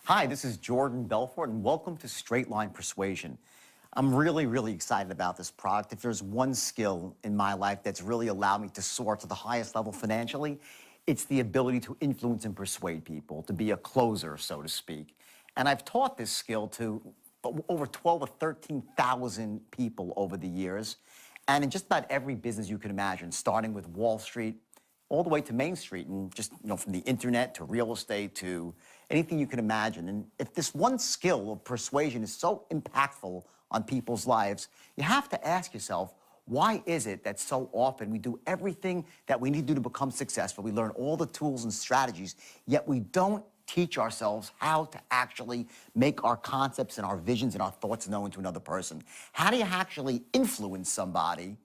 Hi, this is Jordan Belfort, and welcome to Straight Line Persuasion. I'm really excited about this product. If there's one skill in my life that's really allowed me to soar to the highest level financially, it's the ability to influence and persuade people, to be a closer, so to speak. And I've taught this skill to over 12 or 13,000 people over the years, and in just about every business you can imagine, starting with Wall Street, all the way to Main Street, and just, from the internet to real estate to anything you can imagine. And if this one skill of persuasion is so impactful on people's lives, you have to ask yourself, why is it that so often we do everything that we need to do to become successful? We learn all the tools and strategies, yet we don't teach ourselves how to actually make our concepts and our visions and our thoughts known to another person. How do you actually influence somebody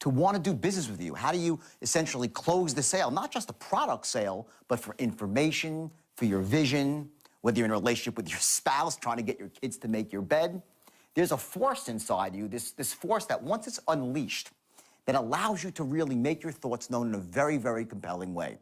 to want to do business with you? How do you essentially close the sale? Not just a product sale, but for information, for your vision, whether you're in a relationship with your spouse, trying to get your kids to make your bed. There's a force inside you, this force that once it's unleashed, that allows you to really make your thoughts known in a very compelling way.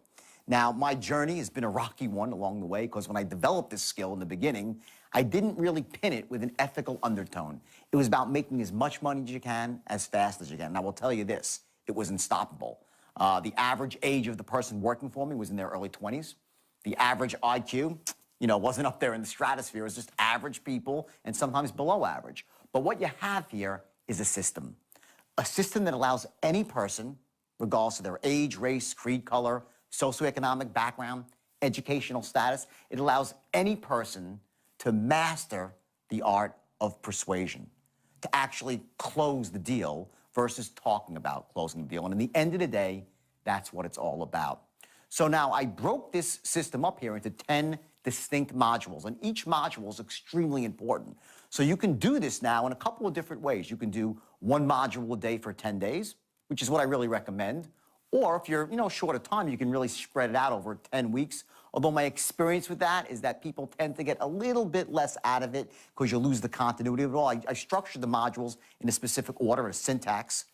Now, my journey has been a rocky one along the way, because when I developed this skill in the beginning, I didn't really pin it with an ethical undertone. It was about making as much money as you can, as fast as you can. And I will tell you this, it was unstoppable. The average age of the person working for me was in their early 20s. The average IQ, wasn't up there in the stratosphere. It was just average people and sometimes below average. But what you have here is a system that allows any person, regardless of their age, race, creed, color, socioeconomic background, educational status, it allows any person to master the art of persuasion, to actually close the deal versus talking about closing the deal. And in the end of the day, that's what it's all about. So now I broke this system up here into 10 distinct modules, and each module is extremely important. So you can do this now in a couple of different ways. You can do one module a day for 10 days, which is what I really recommend. Or if you're, short of time, you can really spread it out over 10 weeks. Although my experience with that is that people tend to get a little bit less out of it because you lose the continuity of it all. I structured the modules in a specific order, a syntax,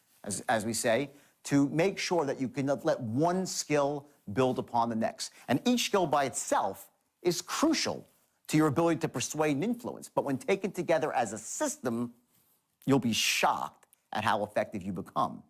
as we say, to make sure that you can let one skill build upon the next. And each skill by itself is crucial to your ability to persuade and influence. But when taken together as a system, you'll be shocked at how effective you become.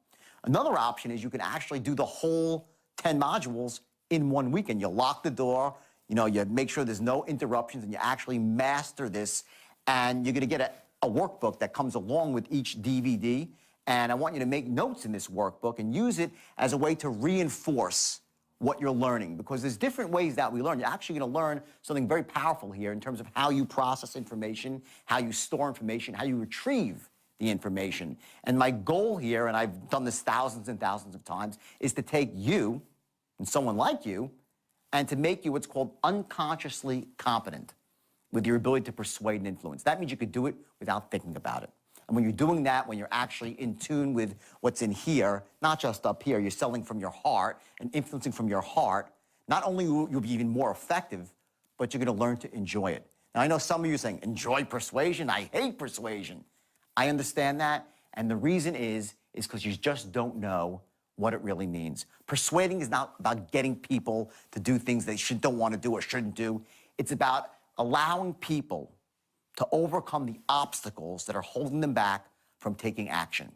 Another option is you can actually do the whole 10 modules in 1 weekend. You lock the door, you make sure there's no interruptions, and you actually master this. And you're going to get a workbook that comes along with each DVD. And I want you to make notes in this workbook and use it as a way to reinforce what you're learning, because there's different ways that we learn. You're actually going to learn something very powerful here in terms of how you process information, how you store information, how you retrieve the information. And my goal here, and I've done this thousands and thousands of times, is to take you and someone like you and to make you what's called unconsciously competent with your ability to persuade and influence. That means you could do it without thinking about it. And when you're doing that, when you're actually in tune with what's in here, not just up here, you're selling from your heart and influencing from your heart, not only will you be even more effective, but you're going to learn to enjoy it. Now, I know some of you are saying, enjoy persuasion? I hate persuasion. I understand that, and the reason is because you just don't know what it really means. Persuading is not about getting people to do things they don't want to do or shouldn't do. It's about allowing people to overcome the obstacles that are holding them back from taking action.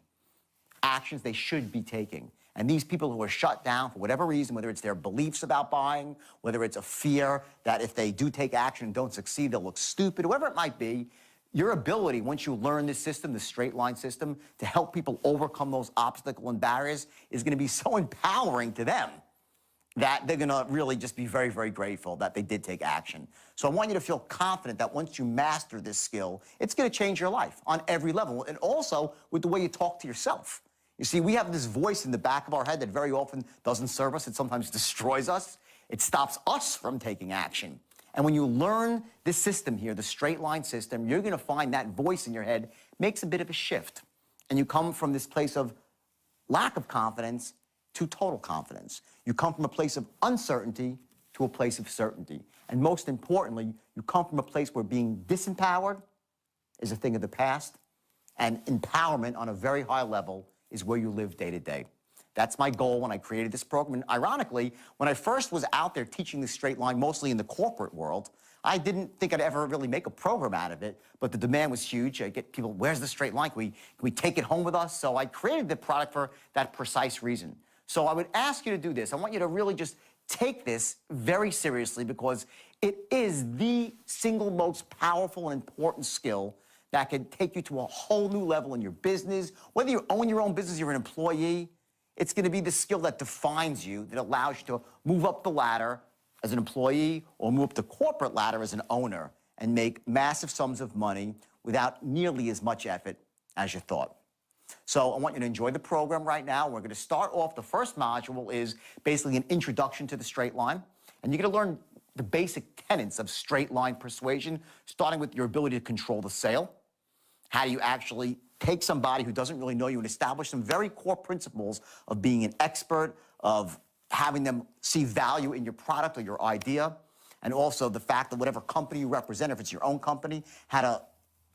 Actions they should be taking. And these people who are shut down for whatever reason, whether it's their beliefs about buying, whether it's a fear that if they do take action and don't succeed, they'll look stupid, whatever it might be, your ability, once you learn this system, the straight line system, to help people overcome those obstacles and barriers is going to be so empowering to them that they're going to really just be very grateful that they did take action. So I want you to feel confident that once you master this skill, it's going to change your life on every level, and also with the way you talk to yourself. You see, we have this voice in the back of our head that very often doesn't serve us. It sometimes destroys us. It stops us from taking action. And when you learn this system here, the straight line system, you're going to find that voice in your head makes a bit of a shift. And you come from this place of lack of confidence to total confidence. You come from a place of uncertainty to a place of certainty. And most importantly, you come from a place where being disempowered is a thing of the past, and empowerment on a very high level is where you live day to day. That's my goal when I created this program. And ironically, when I first was out there teaching the straight line, mostly in the corporate world, I didn't think I'd ever really make a program out of it, but the demand was huge. I get people, where's the straight line? Can we take it home with us? So I created the product for that precise reason. So I would ask you to do this. I want you to really just take this very seriously because it is the single most powerful and important skill that can take you to a whole new level in your business. Whether you own your own business, you're an employee, it's going to be the skill that defines you, that allows you to move up the ladder as an employee or move up the corporate ladder as an owner and make massive sums of money without nearly as much effort as you thought. So I want you to enjoy the program right now. We're going to start off. The first module is basically an introduction to the straight line. And you're going to learn the basic tenets of straight line persuasion, starting with your ability to control the sale. How do you actually take somebody who doesn't really know you and establish some very core principles of being an expert, of having them see value in your product or your idea, and also the fact that whatever company you represent, if it's your own company, how to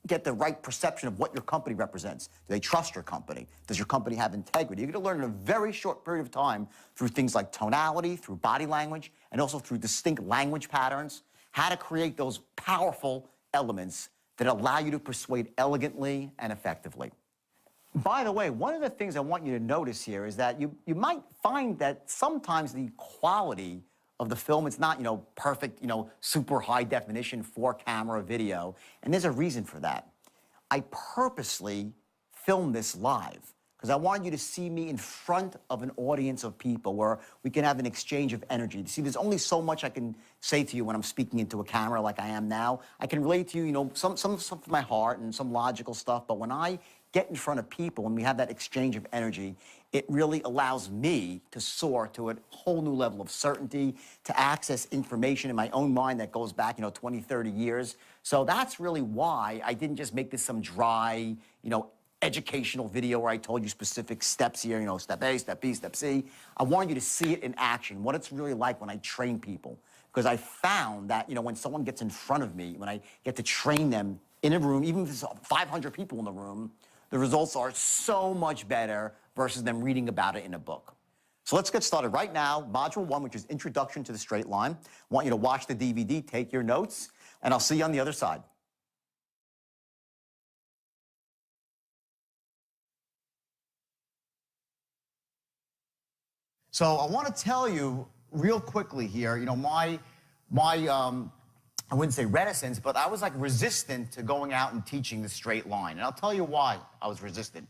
get the right perception of what your company represents. Do they trust your company? Does your company have integrity? You're going to learn in a very short period of time through things like tonality, through body language, and also through distinct language patterns, how to create those powerful elements that allow you to persuade elegantly and effectively. By the way, one of the things I want you to notice here is that you might find that sometimes the quality of the film, it's not, perfect, super high definition 4-camera video. And there's a reason for that. I purposely filmed this live because I wanted you to see me in front of an audience of people where we can have an exchange of energy. See, there's only so much I can say to you when I'm speaking into a camera like I am now. I can relate to you, some stuff from my heart and some logical stuff, but when I get in front of people and we have that exchange of energy, it really allows me to soar to a whole new level of certainty, to access information in my own mind that goes back, 20, 30 years. So that's really why I didn't just make this some dry, educational video where I told you specific steps here, step A, step B, step C. I wanted you to see it in action, what it's really like when I train people. Because I found that, when someone gets in front of me, when I get to train them in a room, even if there's 500 people in the room, the results are so much better versus them reading about it in a book. So let's get started right now. Module 1, which is Introduction to the Straight Line. I want you to watch the DVD, take your notes, and I'll see you on the other side. So I want to tell you real quickly here, I wouldn't say reticence, but I was like resistant to going out and teaching the straight line. And I'll tell you why I was resistant.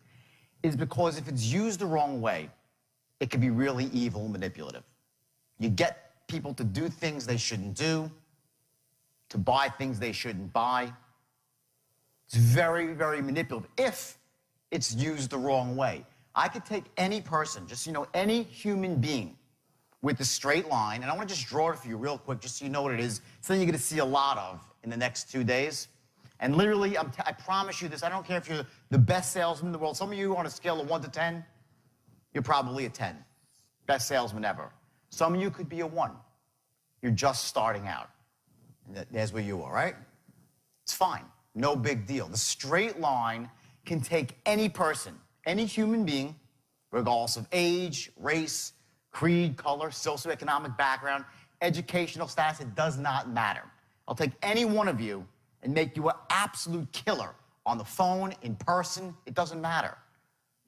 Is because if it's used the wrong way, it can be really evil and manipulative. You get people to do things they shouldn't do, to buy things they shouldn't buy. It's very, very manipulative if it's used the wrong way. I could take any person, just, any human being with a straight line, and I want to just draw it for you real quick, just so you know what it is. Something you're going to see a lot of in the next 2 days. And literally, I promise you this, I don't care if you're the best salesman in the world. Some of you on a scale of 1 to 10, you're probably a 10. Best salesman ever. Some of you could be a 1. You're just starting out. And there's where you are, right? It's fine. No big deal. The straight line can take any person, any human being, regardless of age, race, creed, color, socioeconomic background, educational status, it does not matter. I'll take any one of you and make you an absolute killer on the phone, in person, it doesn't matter.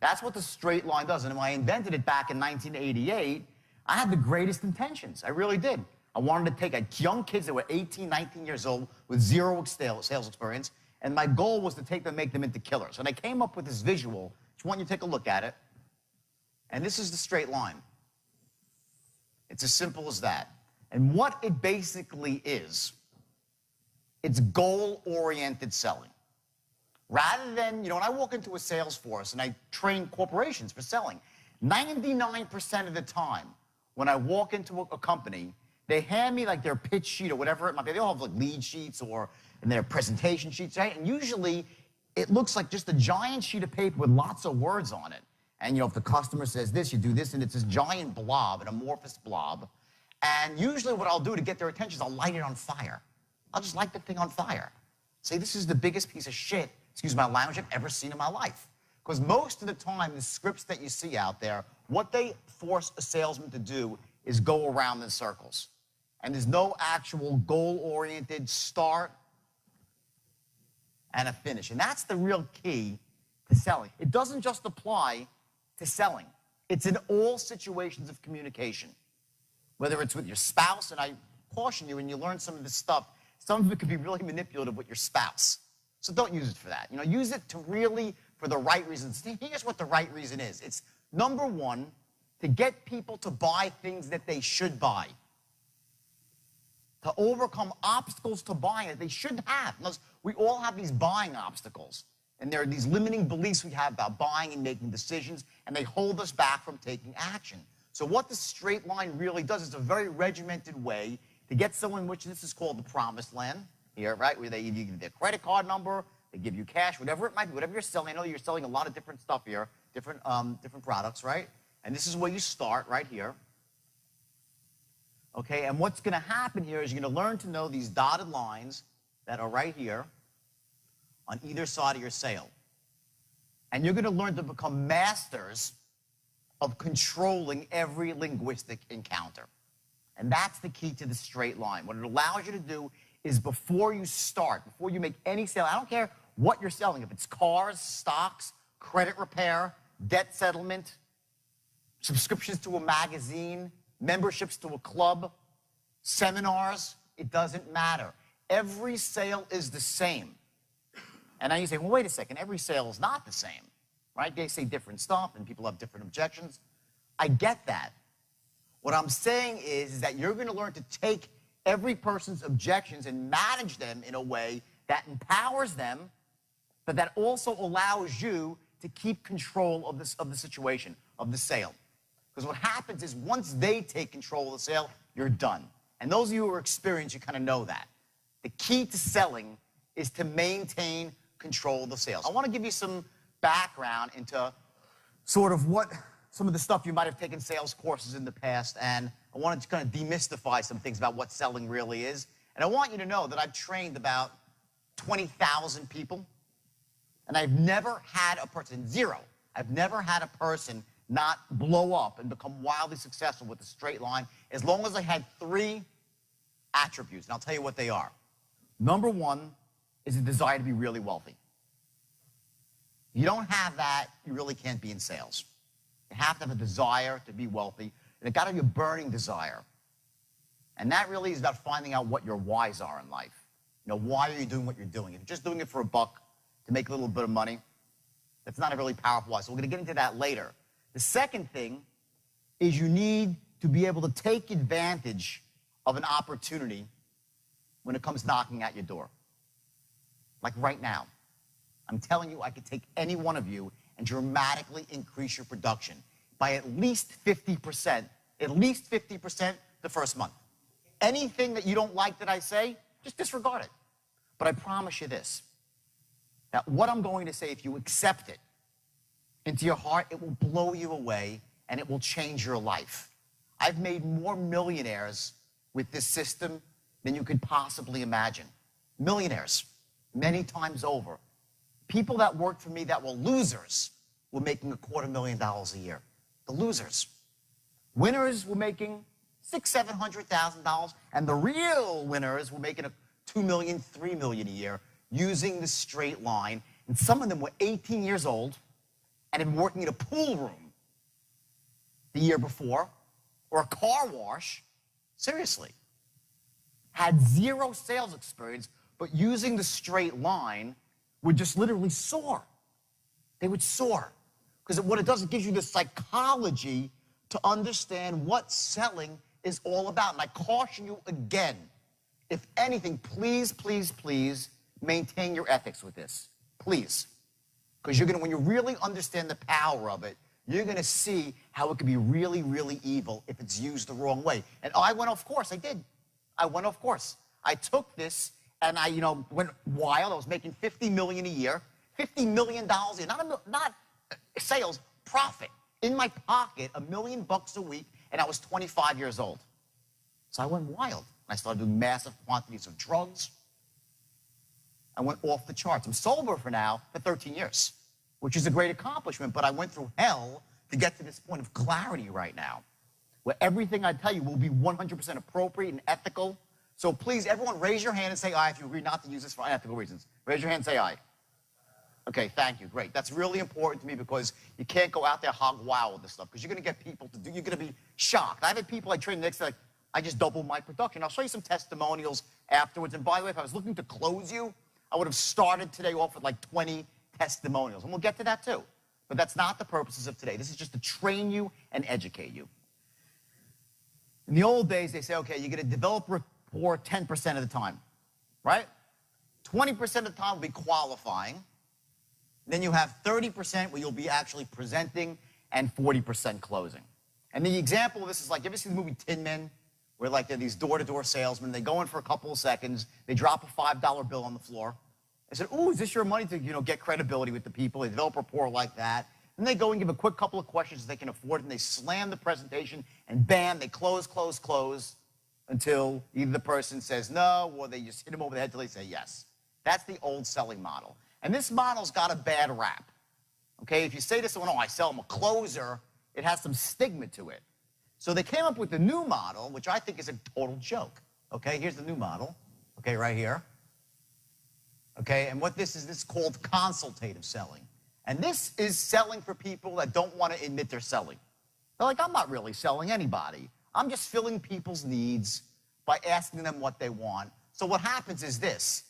That's what the straight line does. And when I invented it back in 1988, I had the greatest intentions. I really did. I wanted to take young kids that were 18, 19 years old with zero sales experience, and my goal was to take them, make them into killers. And I came up with this visual. Just want you to take a look at it. And this is the straight line. It's as simple as that. And what it basically is, it's goal-oriented selling. Rather than, when I walk into a sales force and I train corporations for selling, 99% of the time when I walk into a company, they hand me like their pitch sheet or whatever it might be. They all have like lead sheets and their presentation sheets, right? And usually it looks like just a giant sheet of paper with lots of words on it. And, if the customer says this, you do this, and it's this giant blob, an amorphous blob. And usually what I'll do to get their attention is I'll light it on fire. I'll just light the thing on fire. Say, this is the biggest piece of shit, excuse my language, I've ever seen in my life. Because most of the time, the scripts that you see out there, what they force a salesman to do is go around in circles. and there's no actual goal-oriented start and a finish. And that's the real key to selling. It doesn't just apply to selling. It's in all situations of communication. Whether it's with your spouse, and I caution you when you learn some of this stuff, some of it could be really manipulative with your spouse. So don't use it for that. Use it to really, for the right reasons. Here's what the right reason is. It's, number one, to get people to buy things that they should buy. To overcome obstacles to buying that they should have. We all have these buying obstacles. And there are these limiting beliefs we have about buying and making decisions, and they hold us back from taking action. So what the straight line really does is a very regimented way to get someone, which this is called the promised land here, right? Where you give their credit card number, they give you cash, whatever it might be, whatever you're selling. I know you're selling a lot of different stuff here, different products, right? And this is where you start right here. Okay, and what's going to happen here is you're going to learn to know these dotted lines that are right here on either side of your sale. And you're going to learn to become masters of controlling every linguistic encounter. And that's the key to the straight line. What it allows you to do is before you start, before you make any sale, I don't care what you're selling, if it's cars, stocks, credit repair, debt settlement, subscriptions to a magazine, memberships to a club, seminars, it doesn't matter. Every sale is the same. And now you say, well, wait a second, every sale is not the same, right? They say different stuff and people have different objections. I get that. What I'm saying is that you're going to learn to take every person's objections and manage them in a way that empowers them, but that also allows you to keep control of the situation, of the sale. Because what happens is once they take control of the sale, you're done. And those of you who are experienced, you kind of know that. The key to selling is to maintain control of the sales. I want to give you some background into sort of what some of the stuff you might have taken sales courses in the past, and I wanted to kind of demystify some things about what selling really is. And I want you to know that I've trained about 20,000 people, and I've never had a person, zero, I've never had a person not blow up and become wildly successful with a straight line as long as I had 3 attributes, and I'll tell you what they are. Number one is a desire to be really wealthy. If you don't have that, you really can't be in sales. You have to have a desire to be wealthy, and it's got to be a burning desire. And that really is about finding out what your whys are in life. Why are you doing what you're doing? If you're just doing it for a buck to make a little bit of money, that's not a really powerful why. So we're going to get into that later. The second thing is you need to be able to take advantage of an opportunity when it comes knocking at your door. Like right now. I'm telling you, I could take any one of you and dramatically increase your production by at least 50%, the first month. Anything that you don't like that I say, just disregard it. But I promise you this, that what I'm going to say, if you accept it into your heart, it will blow you away and it will change your life. I've made more millionaires with this system than you could possibly imagine. Millionaires, many times over. People that worked for me that were losers were making $250,000 a year. The losers. Winners were making $600,000, $700,000, and the real winners were making $2 million, $3 million a year using the straight line. And some of them were 18 years old and had been working in a pool room the year before, or a car wash, seriously. Had 0 sales experience, but using the straight line would just literally soar. They would soar. Because what it does, it gives you the psychology to understand what selling is all about. And I caution you again, if anything, please, please, please maintain your ethics with this. Please. Because when you really understand the power of it, you're going to see how it can be really, really evil if it's used the wrong way. And I went off course. I did. I went off course. I took this and I, went wild. I was making $50 million a year. $50 million a year. Not sales, profit. In my pocket, $1 million a week, and I was 25 years old. So I went wild. I started doing massive quantities of drugs. I went off the charts. I'm sober for 13 years, which is a great accomplishment, but I went through hell to get to this point of clarity right now, where everything I tell you will be 100% appropriate and ethical. So please, everyone, raise your hand and say aye if you agree not to use this for unethical reasons. Raise your hand and say aye. Okay, thank you, great. That's really important to me because you can't go out there hog wild with this stuff because you're going to get people to do, you're going to be shocked. I've had people I train next to like, I just doubled my production. I'll show you some testimonials afterwards. And by the way, if I was looking to close you, I would have started today off with like 20 testimonials. And we'll get to that too. But that's not the purposes of today. This is just to train you and educate you. In the old days, they say, okay, you're going to develop rapport 10% of the time, right? 20% of the time will be qualifying. Then you have 30% where you'll be actually presenting and 40% closing. And the example of this is like, you ever see the movie Tin Men? Where like they're these door-to-door salesmen, they go in for a couple of seconds, they drop a $5 bill on the floor. They said, ooh, is this your money to, get credibility with the people? They develop rapport like that. Then they go and give a quick couple of questions they can afford, and they slam the presentation, and bam, they close, close, close, until either the person says no, or they just hit them over the head till they say yes. That's the old selling model. And this model's got a bad rap. Okay, if you say to someone, oh, I sell them a closer, it has some stigma to it. So they came up with the new model, which I think is a total joke. Okay, here's the new model. Okay, right here. Okay, and what this is called consultative selling. And this is selling for people that don't want to admit they're selling. They're like, I'm not really selling anybody. I'm just filling people's needs by asking them what they want. So what happens is this.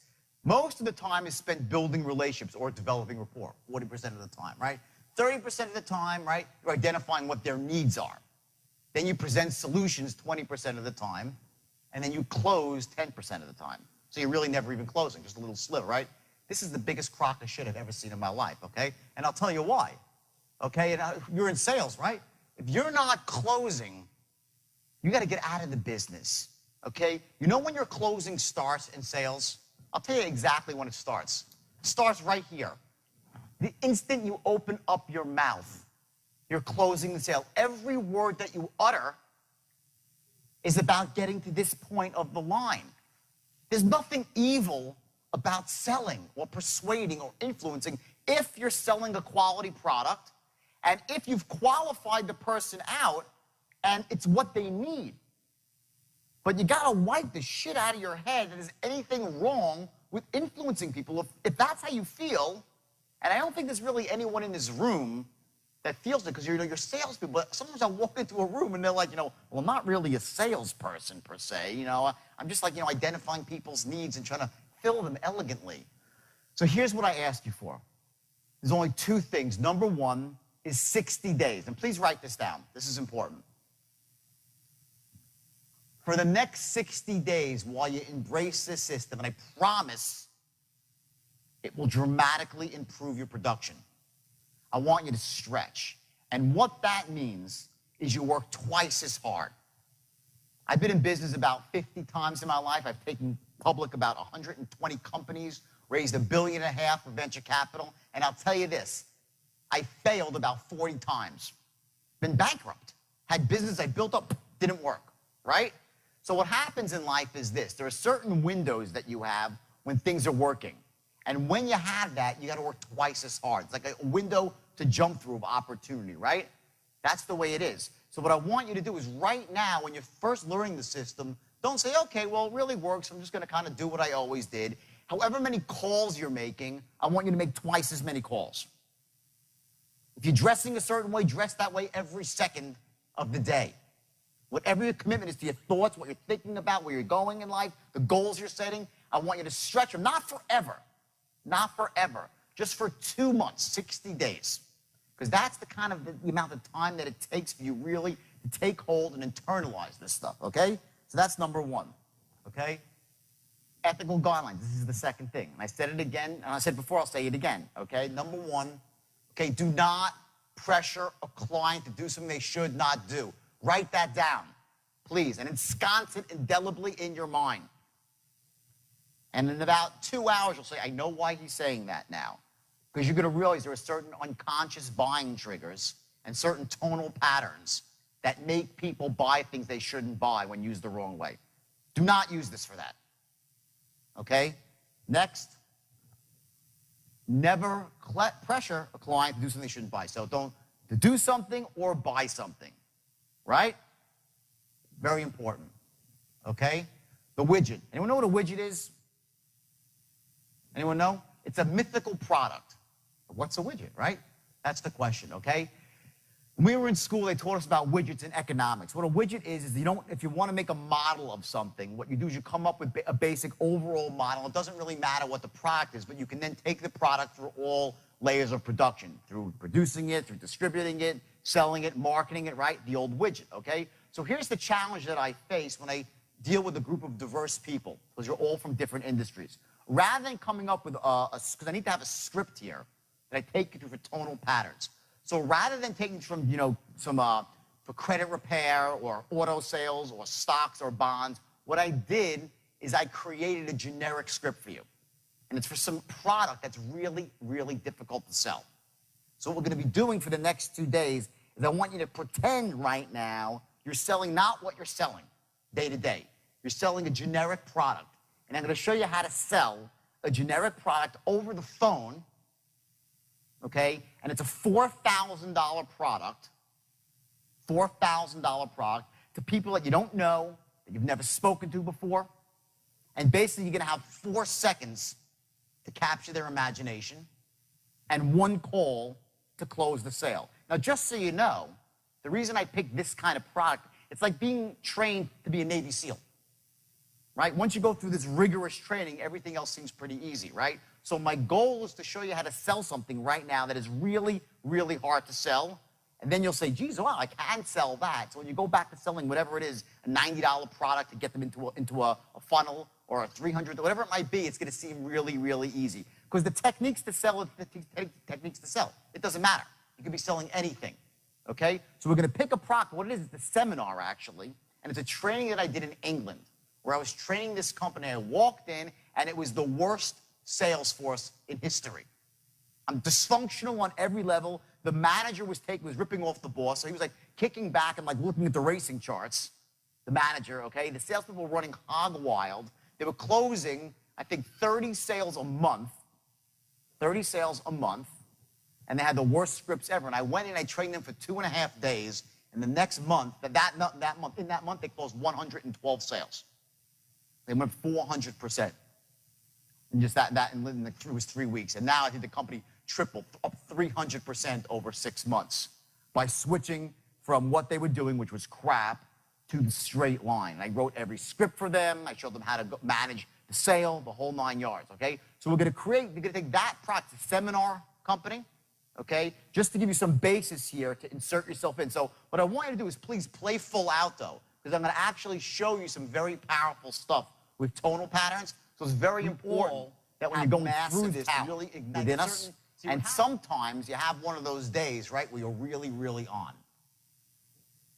Most of the time is spent building relationships or developing rapport, 40% of the time, right? 30% of the time, right, you're identifying what their needs are. Then you present solutions 20% of the time, and then you close 10% of the time. So you're really never even closing, just a little sliver, right? This is the biggest crock of shit I've ever seen in my life, okay? And I'll tell you why, okay? And you're in sales, right? If you're not closing, you got to get out of the business, okay? You know when your closing starts in sales? I'll tell you exactly when it starts. It starts right here. The instant you open up your mouth, you're closing the sale. Every word that you utter is about getting to this point of the line. There's nothing evil about selling or persuading or influencing if you're selling a quality product and if you've qualified the person out and it's what they need. But you gotta wipe the shit out of your head that there's anything wrong with influencing people. If that's how you feel, and I don't think there's really anyone in this room that feels it because you're salespeople. But sometimes I walk into a room and they're like, well, I'm not really a salesperson per se. I'm just like, identifying people's needs and trying to fill them elegantly. So here's what I ask you for. There's only two things. Number one is 60 days. And please write this down. This is important. For the next 60 days, while you embrace this system, and I promise it will dramatically improve your production, I want you to stretch. And what that means is you work twice as hard. I've been in business about 50 times in my life. I've taken public about 120 companies, raised $1.5 billion for venture capital. And I'll tell you this, I failed about 40 times. Been bankrupt. Had business I built up, didn't work, right? So what happens in life is this. There are certain windows that you have when things are working. And when you have that, you got to work twice as hard. It's like a window to jump through of opportunity, right? That's the way it is. So what I want you to do is right now, when you're first learning the system, don't say, okay, well, it really works. I'm just going to kind of do what I always did. However many calls you're making, I want you to make twice as many calls. If you're dressing a certain way, dress that way every second of the day. Whatever your commitment is to your thoughts, what you're thinking about, where you're going in life, the goals you're setting, I want you to stretch them, not forever. Not forever, just for 2 months, 60 days. Because that's the kind of the amount of time that it takes for you really to take hold and internalize this stuff, okay? So that's number one, okay? Ethical guidelines, this is the second thing. And I said it again, and I said before, I'll say it again, okay? Number one, okay, do not pressure a client to do something they should not do. Write that down, please, and ensconce it indelibly in your mind. And in about 2 hours, you'll say, I know why he's saying that now. Because you're going to realize there are certain unconscious buying triggers and certain tonal patterns that make people buy things they shouldn't buy when used the wrong way. Do not use this for that. Okay? Next. Never pressure a client to do something they shouldn't buy. So don't to do something or buy something. Right? Very important, okay? The widget. Anyone know what a widget is? Anyone know? It's a mythical product. What's a widget, right? That's the question, okay? When we were in school, they taught us about widgets in economics. What a widget is if you want to make a model of something, what you do is you come up with a basic overall model. It doesn't really matter what the product is, but you can then take the product through all layers of production, through producing it, through distributing it, selling it, marketing it, right? The old widget, okay? So here's the challenge that I face when I deal with a group of diverse people, because you're all from different industries. Rather than coming up with because I need to have a script here that I take you through for tonal patterns. So rather than taking from, for credit repair or auto sales or stocks or bonds, what I did is I created a generic script for you. And it's for some product that's really, really difficult to sell. So what we're going to be doing for the next 2 days is I want you to pretend right now you're selling not what you're selling day to day. You're selling a generic product. And I'm going to show you how to sell a generic product over the phone, okay? And it's a $4,000 product, $4,000 product to people that you don't know, that you've never spoken to before. And basically, you're going to have 4 seconds to capture their imagination and 1 call to close the sale. Now, just so you know, the reason I picked this kind of product, it's like being trained to be a Navy SEAL, right? Once you go through this rigorous training, everything else seems pretty easy, right? So my goal is to show you how to sell something right now that is really, really hard to sell. And then you'll say, geez, wow, I can sell that. So when you go back to selling whatever it is, a $90 product to get them into a funnel or a $300, whatever it might be, it's going to seem really, really easy. Because the techniques to sell, it doesn't matter. You could be selling anything, okay? So we're going to pick a product. What it is, it's a seminar, actually. And it's a training that I did in England, where I was training this company. I walked in, and it was the worst sales force in history. I'm dysfunctional on every level. The manager was ripping off the boss, so he was like kicking back and like looking at the racing charts. The manager, okay? The salespeople were running hog wild. They were closing, I think, 30 sales a month. 30 sales a month. And they had the worst scripts ever. And I went in, I trained them for 2.5 days. And the next month, in that month, they closed 112 sales. They went 400%. And just it was 3 weeks. And now I think the company tripled, up 300% over 6 months by switching from what they were doing, which was crap, to the straight line. And I wrote every script for them. I showed them how to manage the sale, the whole 9 yards, okay? So we're going to take that product, a seminar company, okay, just to give you some basis here to insert yourself in. So what I want you to do is please play full out, though, because I'm going to actually show you some very powerful stuff with tonal patterns. So it's very important that when you're going through this, you really ignite within us. And sometimes you have one of those days, right, where you're really, really on.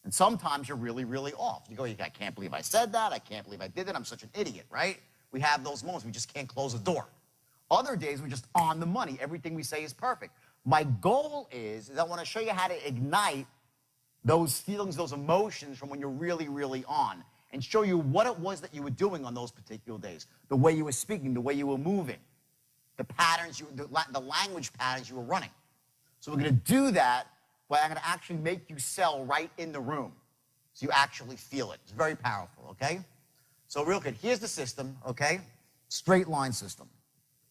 And sometimes you're really, really off. You go, I can't believe I said that. I can't believe I did that. I'm such an idiot, right? We have those moments. We just can't close a door. Other days, we're just on the money. Everything we say is perfect. My goal is I want to show you how to ignite those feelings, those emotions from when you're really, really on, and show you what it was that you were doing on those particular days, the way you were speaking, the way you were moving, the patterns, the language patterns you were running. So we're going to do that, but I'm going to actually make you sell right in the room, so you actually feel it. It's very powerful, okay? So real quick, here's the system, okay? Straight line system,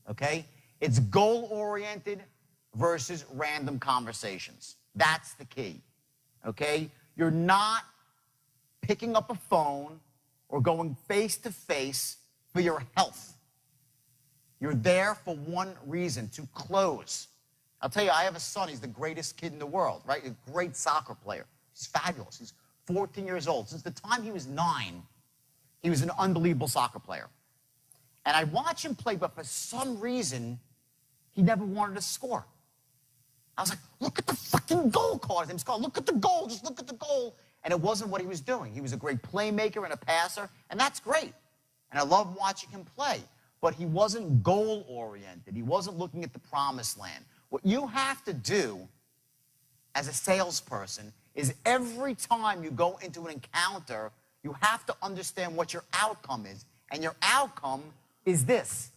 okay? It's goal-oriented versus random conversations. That's the key, okay? You're not picking up a phone or going face-to-face for your health. You're there for one reason, to close. I'll tell you, I have a son. He's the greatest kid in the world, right? A great soccer player. He's fabulous. He's 14 years old. Since the time he was 9, he was an unbelievable soccer player. And I watch him play, but for some reason, he never wanted to score. I was like, look at the fucking goal card. His name's called. Look at the goal. Just look at the goal. And it wasn't what he was doing. He was a great playmaker and a passer, and that's great. And I love watching him play. But he wasn't goal-oriented. He wasn't looking at the promised land. What you have to do as a salesperson is every time you go into an encounter, you have to understand what your outcome is. And your outcome is this: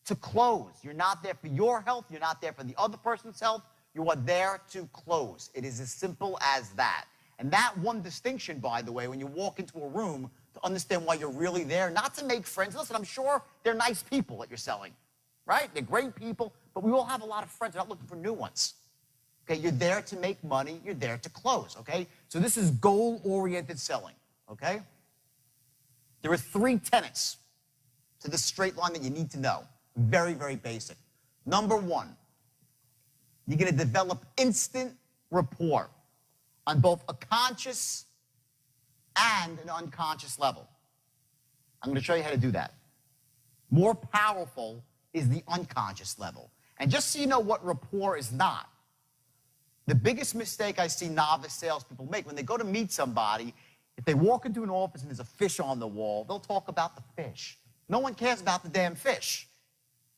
to close. You're not there for your health. You're not there for the other person's health. You are there to close. It is as simple as that. And that one distinction, by the way, when you walk into a room, to understand why you're really there, not to make friends. Listen, I'm sure they're nice people that you're selling, right? They're great people, but we all have a lot of friends. We're not looking for new ones. Okay, you're there to make money. You're there to close, okay? So this is goal-oriented selling, okay? There are 3 tenets to this straight line that you need to know. Very, very basic. Number 1, you're going to develop instant rapport on both a conscious and an unconscious level. I'm going to show you how to do that. More powerful is the unconscious level. And just so you know what rapport is not, the biggest mistake I see novice salespeople make when they go to meet somebody, if they walk into an office and there's a fish on the wall, they'll talk about the fish. No one cares about the damn fish,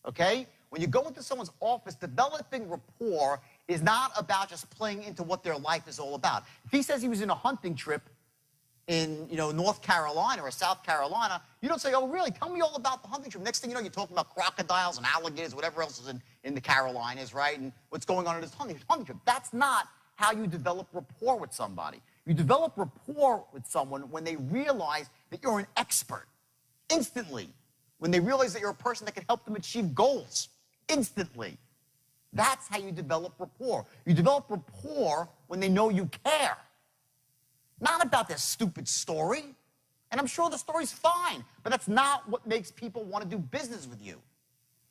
okay? When you go into someone's office, developing rapport is not about just playing into what their life is all about. If he says he was in a hunting trip in, North Carolina or South Carolina, you don't say, oh, really? Tell me all about the hunting trip. Next thing you know, you're talking about crocodiles and alligators, whatever else is in the Carolinas, right? And what's going on in this hunting trip. That's not how you develop rapport with somebody. You develop rapport with someone when they realize that you're an expert, instantly. When they realize that you're a person that can help them achieve goals, instantly. That's how you develop rapport. You develop rapport when they know you care. Not about their stupid story. And I'm sure the story's fine, but that's not what makes people want to do business with you.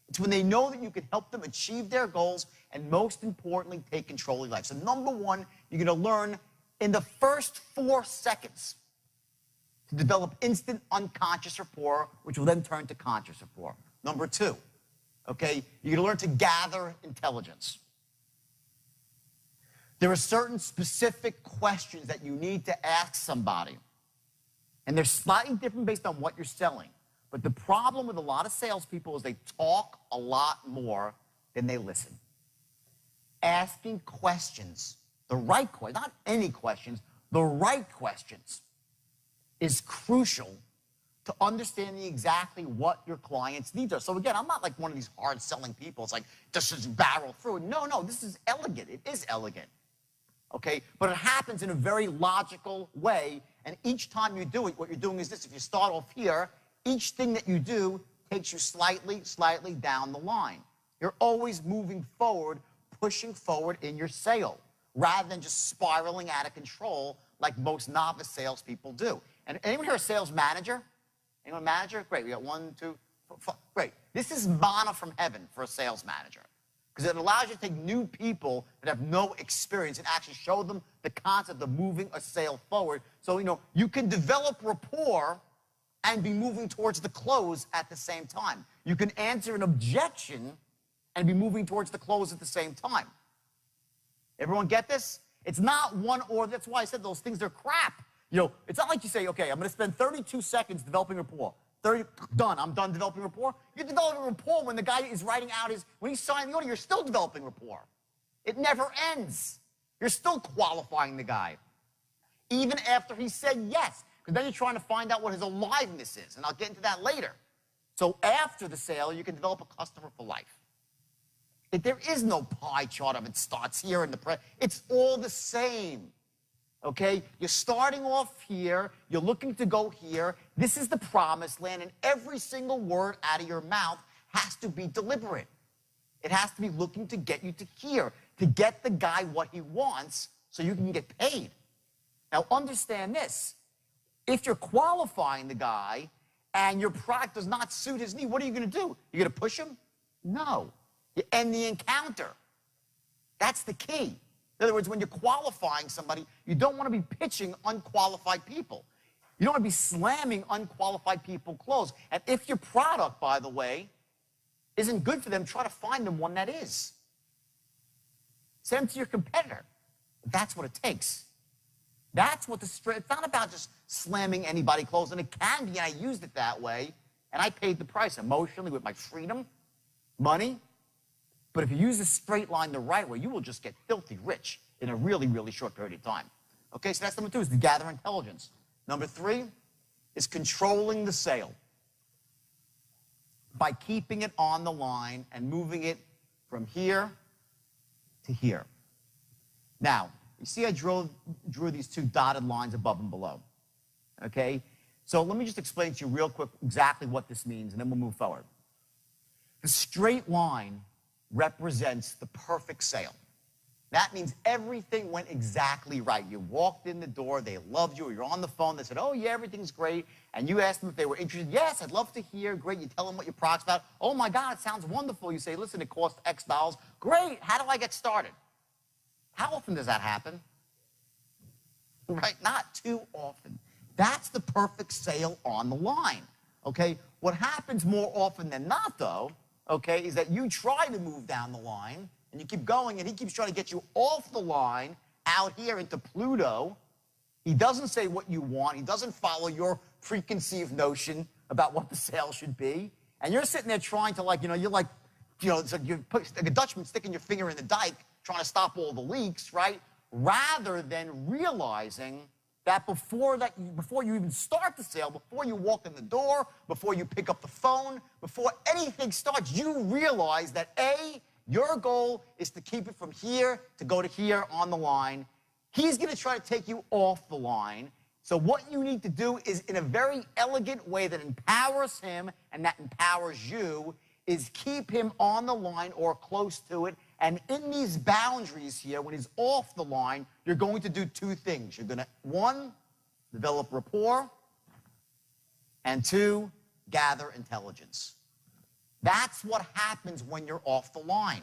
It's when they know that you can help them achieve their goals and, most importantly, take control of your life. So number 1, you're going to learn in the first 4 seconds to develop instant unconscious rapport, which will then turn to conscious rapport. Number 2, okay, you're going to learn to gather intelligence. There are certain specific questions that you need to ask somebody. And they're slightly different based on what you're selling. But the problem with a lot of salespeople is they talk a lot more than they listen. Asking questions, the right questions, not any questions, the right questions, is crucial to understanding exactly what your client's needs are. So again, I'm not like one of these hard-selling people. It's like, just barrel through. No, this is elegant. It is elegant. Okay? But it happens in a very logical way, and each time you do it, what you're doing is this. If you start off here, each thing that you do takes you slightly down the line. You're always moving forward, pushing forward in your sale, rather than just spiraling out of control like most novice salespeople do. And anyone here a sales manager? Anyone a manager? Great, we got 1, 2, 4. Great. This is manna from heaven for a sales manager, because it allows you to take new people that have no experience and actually show them the concept of moving a sale forward. So, you can develop rapport and be moving towards the close at the same time. You can answer an objection and be moving towards the close at the same time. Everyone get this? It's not one or, that's why I said those things, they're crap. It's not like you say, okay, I'm going to spend 32 seconds developing rapport. Done. I'm done developing rapport. You're developing rapport when the guy is writing out when he's signing the order, you're still developing rapport. It never ends. You're still qualifying the guy, even after he said yes, because then you're trying to find out what his aliveness is, and I'll get into that later. So after the sale, you can develop a customer for life. There is no pie chart of it starts here in the it's all the same. Okay? You're starting off here. You're looking to go here. This is the promised land, and every single word out of your mouth has to be deliberate. It has to be looking to get you to here, to get the guy what he wants so you can get paid. Now, understand this. If you're qualifying the guy and your product does not suit his need, what are you going to do? You're going to push him? No. You end the encounter. That's the key. In other words, when you're qualifying somebody, you don't want to be pitching unqualified people. You don't want to be slamming unqualified people close. And if your product, by the way, isn't good for them, try to find them one that is. Send them to your competitor. That's what it takes. That's what it's not about just slamming anybody close. And it can be, and I used it that way, and I paid the price emotionally with my freedom, money. But if you use a straight line the right way, you will just get filthy rich in a really, really short period of time. Okay, so that's number 2, is to gather intelligence. Number 3 is controlling the sale by keeping it on the line and moving it from here to here. Now, You see I drew these two dotted lines above and below, okay? So let me just explain to you real quick exactly what this means, and then we'll move forward. The straight line represents the perfect sale. That means everything went exactly right. You walked in the door, they loved you, or you're on the phone, they said, oh yeah, everything's great, and you asked them if they were interested. Yes, I'd love to hear. Great, you tell them what your product's about. Oh my God, it sounds wonderful. You say, listen, it costs X dollars. Great, how do I get started? How often does that happen? Right, not too often. That's the perfect sale on the line, okay? What happens more often than not, though, okay, is that you try to move down the line, and you keep going, and he keeps trying to get you off the line out here into Pluto. He doesn't say what you want. He doesn't follow your preconceived notion about what the sale should be. And you're sitting there trying to, like, you're like, it's like you're like a Dutchman sticking your finger in the dike trying to stop all the leaks, right? Rather than realizing that before you even start the sale, before you walk in the door, before you pick up the phone, before anything starts, you realize that A, your goal is to keep it from here to go to here on the line. He's going to try to take you off the line. So what you need to do is, in a very elegant way that empowers him and that empowers you, is keep him on the line or close to it. And in these boundaries here, when he's off the line, you're going to do two things. You're going to, one, develop rapport, and two, gather intelligence. That's what happens when you're off the line.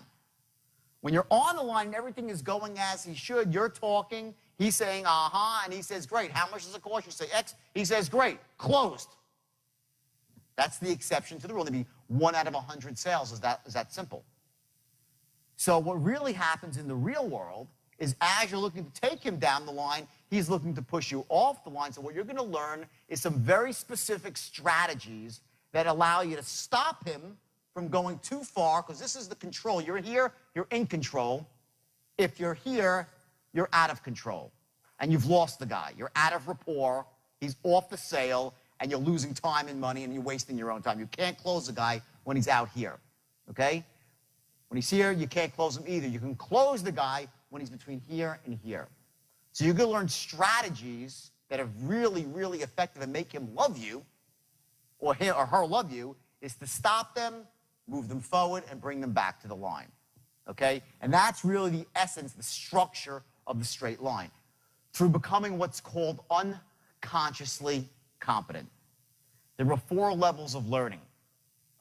When you're on the line and everything is going as he should, you're talking, he's saying, uh-huh, and he says, great. How much does it cost? You say X. He says, great. Closed. That's the exception to the rule. There'd be 1 out of 100 sales. Is that simple? So what really happens in the real world is, as you're looking to take him down the line, he's looking to push you off the line. So what you're going to learn is some very specific strategies that allow you to stop him from going too far, because this is the control. You're here, you're in control. If you're here, you're out of control. And you've lost the guy. You're out of rapport. He's off the sale, and you're losing time and money, and you're wasting your own time. You can't close the guy when he's out here, okay? When he's here, you can't close him either. You can close the guy when he's between here and here. So you're going to learn strategies that are really, really effective and make him love you, or him or her love you, is to stop them, move them forward, and bring them back to the line, okay? And that's really the essence, the structure of the straight line, through becoming what's called unconsciously competent. There are 4 levels of learning,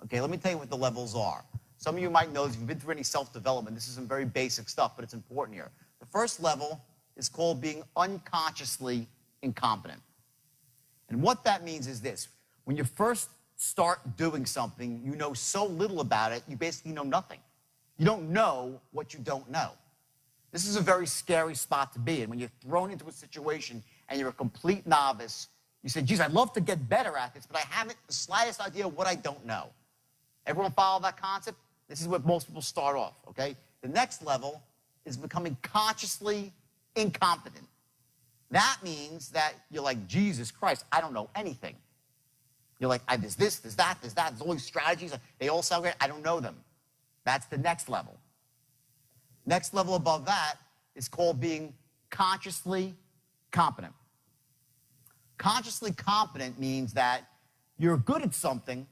okay? Let me tell you what the levels are. Some of you might know, if you've been through any self-development, this is some very basic stuff, but it's important here. The first level is called being unconsciously incompetent. And what that means is this. When you first start doing something, you know so little about it, you basically know nothing. You don't know what you don't know. This is a very scary spot to be in. When you're thrown into a situation and you're a complete novice, you say, geez, I'd love to get better at this, but I haven't the slightest idea what I don't know. Everyone follow that concept? This is where most people start off, okay? The next level is becoming consciously incompetent. That means that you're like, Jesus Christ, I don't know anything. You're like, there's this, there's that, there's that. There's all these strategies. They all sound great. I don't know them. That's the next level. Next level above that is called being consciously competent. Consciously competent means that you're good at something,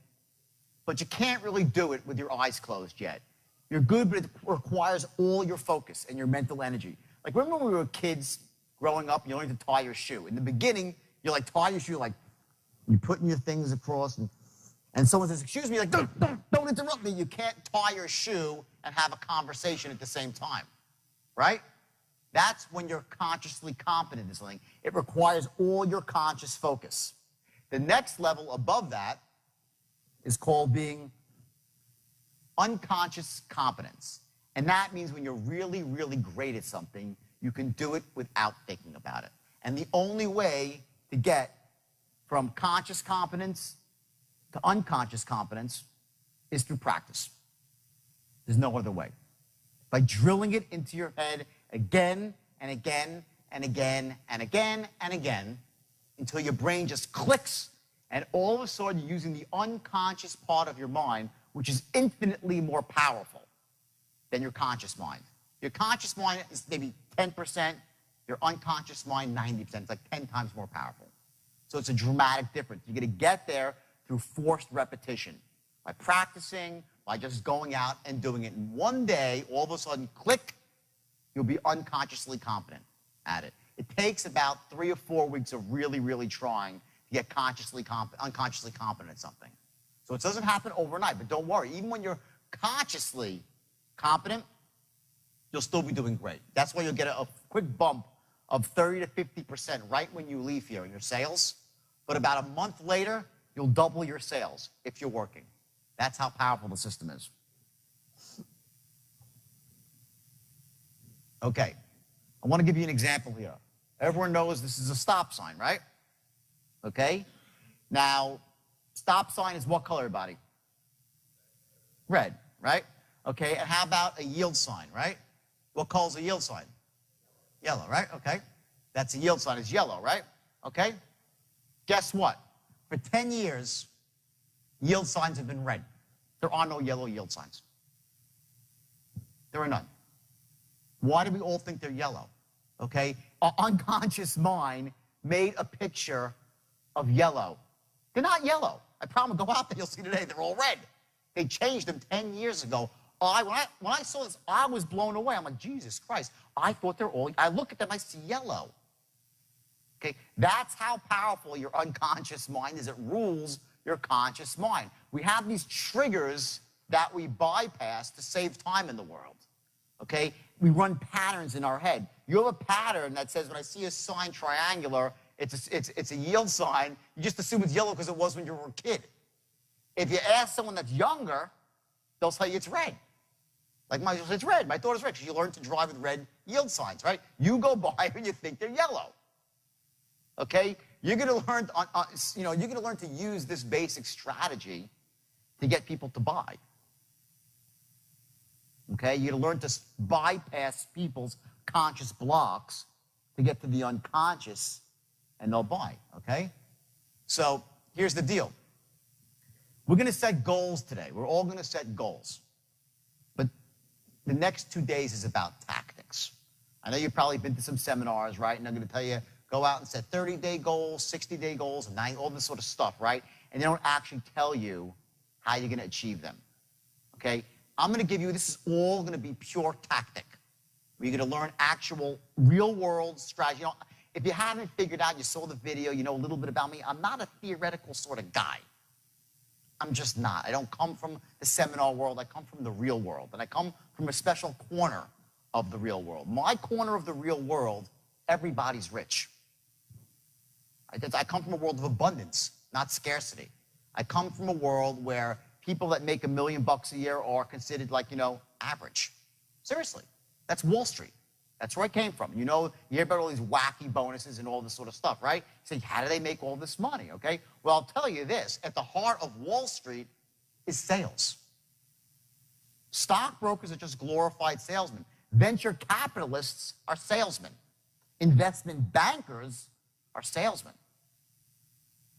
but you can't really do it with your eyes closed yet. You're good, but it requires all your focus and your mental energy. Like, remember when we were kids growing up, you learned to tie your shoe. In the beginning, you're like, tie your shoe, like, you're putting your things across, and someone says, excuse me, like, don't interrupt me. You can't tie your shoe and have a conversation at the same time, right? That's when you're consciously competent in something. It requires all your conscious focus. The next level above that is called being unconscious competence. And that means when you're really, really great at something, you can do it without thinking about it. And the only way to get from conscious competence to unconscious competence is through practice. There's no other way. By drilling it into your head again and again and again and again and again until your brain just clicks, and all of a sudden you're using the unconscious part of your mind, which is infinitely more powerful than your conscious mind. Your conscious mind is maybe 10%, Your unconscious mind, 90%. It's like 10 times more powerful. So it's a dramatic difference. You're going to get there through forced repetition, by practicing, by just going out and doing it. And one day, all of a sudden, click, you'll be unconsciously competent at it. It takes about 3 or 4 weeks of really, really trying to get unconsciously competent at something. So it doesn't happen overnight, but don't worry. Even when you're consciously competent, you'll still be doing great. That's why you'll get a quick bump of 30 to 50% right when you leave here in your sales. But about a month later, you'll double your sales if you're working. That's how powerful the system is. Okay, I want to give you an example here. Everyone knows this is a stop sign, right? Okay, now, stop sign is what color, everybody? Red, right? Okay, and how about a yield sign, right? What color is a yield sign? Yellow, right? Okay, that's a yield sign, it's yellow, right? Okay, guess what? For 10 years, yield signs have been red. There are no yellow yield signs. There are none. Why do we all think they're yellow? Okay, our unconscious mind made a picture of yellow. They're not yellow. I promise, go out there, you'll see today, they're all red. They changed them 10 years ago. When I saw this, I was blown away. I'm like, Jesus Christ, I thought they're all, I look at them, I see yellow. Okay, that's how powerful your unconscious mind is. It rules your conscious mind. We have these triggers that we bypass to save time in the world. Okay, we run patterns in our head. You have a pattern that says when I see a sign triangular, it's a yield sign. You just assume it's yellow because it was when you were a kid. If you ask someone that's younger, they'll tell you it's red. Like it's red. My daughter's red because you learned to drive with red yield signs, right? You go by and you think they're yellow. Okay, you're going to learn. You're going to learn to use this basic strategy to get people to buy. Okay, you're going to learn to bypass people's conscious blocks to get to the unconscious, and they'll buy. Okay, so here's the deal. We're going to set goals today. We're all going to set goals, but the next 2 days is about tactics. I know you've probably been to some seminars, right? And they're going to tell you, go out and set 30-day goals, 60-day goals, and all this sort of stuff, right? And they don't actually tell you how you're going to achieve them, okay? I'm going to give you, this is all going to be pure tactic. You're going to learn actual real-world strategy. You know, if you haven't figured out, you saw the video, you know a little bit about me, I'm not a theoretical sort of guy. I'm just not. I don't come from the seminar world. I come from the real world. And I come from a special corner of the real world. My corner of the real world, everybody's rich. I come from a world of abundance, not scarcity. I come from a world where people that make $1 million a year are considered like, average. Seriously. That's Wall Street. That's where I came from. You hear about all these wacky bonuses and all this sort of stuff, right? You say, how do they make all this money, okay? Well, I'll tell you this. At the heart of Wall Street is sales. Stockbrokers are just glorified salesmen. Venture capitalists are salesmen. Investment bankers are salesmen.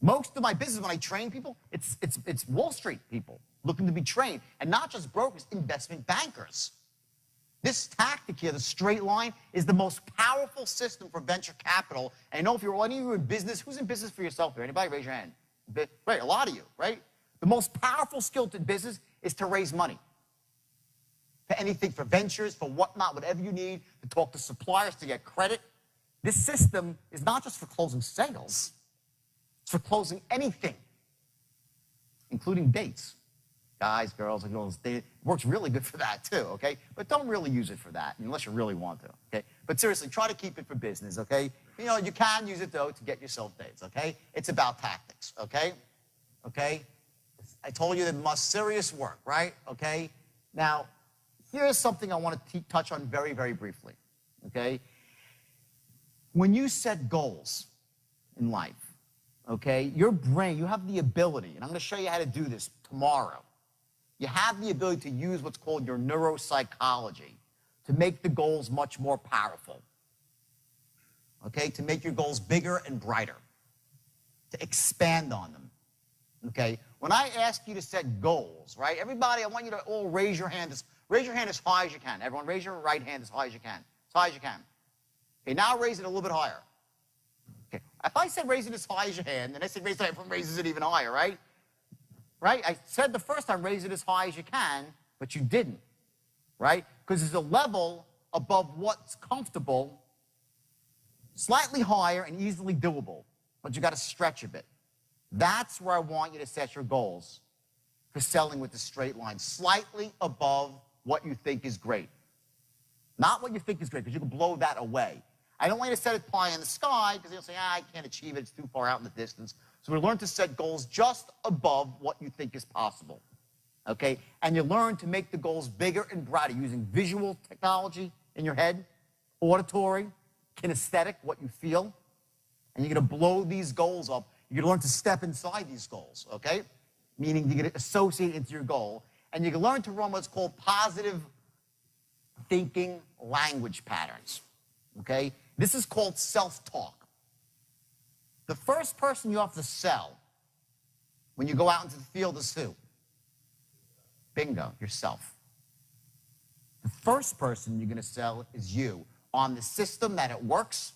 Most of my business, when I train people, it's Wall Street people looking to be trained. And not just brokers, investment bankers. This tactic here, the straight line, is the most powerful system for venture capital. And I know if you're any of you in business, who's in business for yourself here? Anybody? Raise your hand. Right, a lot of you, right? The most powerful skill to business is to raise money. For anything, for ventures, for whatnot, whatever you need, to talk to suppliers, to get credit. This system is not just for closing sales. It's for closing anything, including dates. Guys, girls, and girls, it works really good for that too, okay? But don't really use it for that unless you really want to, okay? But seriously, try to keep it for business, okay? You can use it, though, to get yourself dates, okay? It's about tactics, okay? Okay? I told you the most serious work, right? Okay? Now, here's something I want to touch on very, very briefly, okay? When you set goals in life, okay, your brain, you have the ability, and I'm going to show you how to do this tomorrow. You have the ability to use what's called your neuropsychology to make the goals much more powerful, okay, to make your goals bigger and brighter, to expand on them, okay? When I ask you to set goals, right, everybody, I want you to all raise your hand as high as you can. Everyone, raise your right hand as high as you can, as high as you can. Okay, now raise it a little bit higher. Okay, if I say raise it as high as your hand, then I say raise it higher, everyone raises it even higher, right? Right? I said the first time raise it as high as you can, but you didn't, right? Because there's a level above what's comfortable, slightly higher and easily doable, but you got to stretch a bit. That's where I want you to set your goals for selling with the straight line, slightly above what you think is great. Not what you think is great, because you can blow that away. I don't want you to set it pie in the sky, because you'll say, I can't achieve it, it's too far out in the distance. So we learn to set goals just above what you think is possible, okay? And you learn to make the goals bigger and brighter using visual technology in your head, auditory, kinesthetic, what you feel, and you're going to blow these goals up. You're going to learn to step inside these goals, okay? Meaning you're going to associate into your goal, and you can learn to run what's called positive thinking language patterns, okay? This is called self-talk. The first person you have to sell when you go out into the field is who? Bingo, yourself. The first person you're going to sell is you on the system that it works,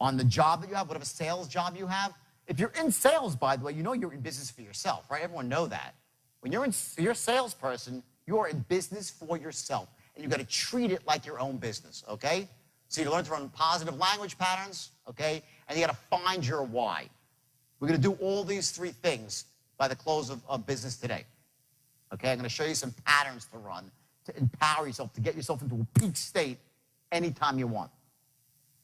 on the job that you have, whatever sales job you have. If you're in sales, by the way, you know you're in business for yourself, right? Everyone know that. When you're a salesperson, you are in business for yourself, and you've got to treat it like your own business, okay? So you learn to run positive language patterns, okay? And you got to find your why. We're going to do all these three things by the close of business today, okay? I'm going to show you some patterns to run to empower yourself, to get yourself into a peak state anytime you want,